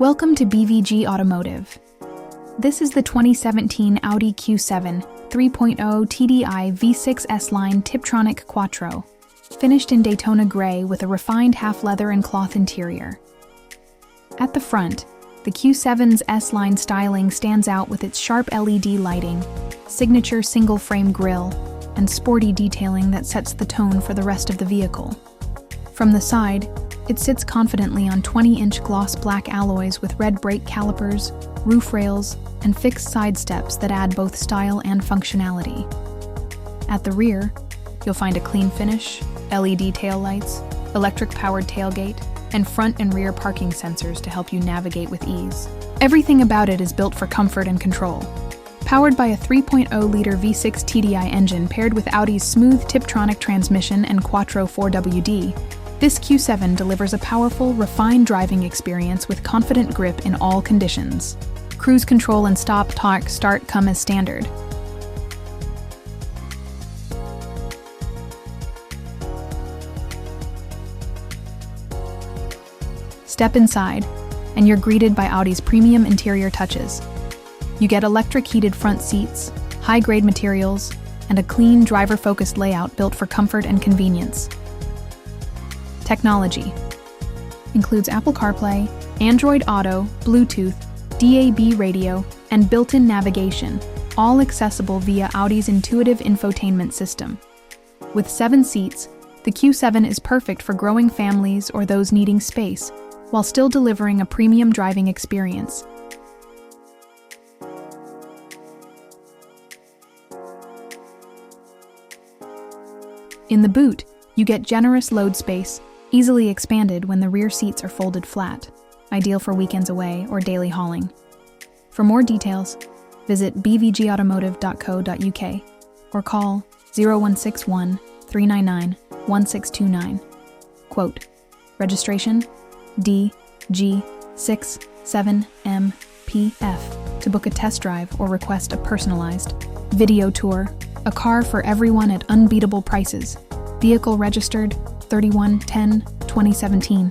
Welcome to BVG Automotive. This is the 2017 Audi Q7 3.0 TDI V6 S line Tiptronic Quattro, finished in Daytona Grey with a refined half-leather and cloth interior. At the front, the Q7's S-line styling stands out with its sharp LED lighting, signature single-frame grille, and sporty detailing that sets the tone for the rest of the vehicle. From the side, it sits confidently on 20-inch gloss black alloys with red brake calipers, roof rails, and fixed side steps that add both style and functionality. At the rear, you'll find a clean finish, LED taillights, electric-powered tailgate, and front and rear parking sensors to help you navigate with ease. Everything about it is built for comfort and control. Powered by a 3.0-liter V6 TDI engine paired with Audi's smooth Tiptronic transmission and Quattro 4WD, this Q7 delivers a powerful, refined driving experience with confident grip in all conditions. Cruise control and stop-start come as standard. Step inside, and you're greeted by Audi's premium interior touches. You get electric heated front seats, high-grade materials, and a clean, driver-focused layout built for comfort and convenience. Technology includes Apple CarPlay, Android Auto, Bluetooth, DAB radio, and built-in navigation, all accessible via Audi's intuitive infotainment system. With 7 seats, the Q7 is perfect for growing families or those needing space, while still delivering a premium driving experience. In the boot, you get generous load space, easily expanded when the rear seats are folded flat, ideal for weekends away or daily hauling. For more details, visit bvgautomotive.co.uk or call 0161 399 1629. Quote, registration DG67MPF to book a test drive or request a personalized video tour, a car for everyone at unbeatable prices. Vehicle registered 31/10/2017.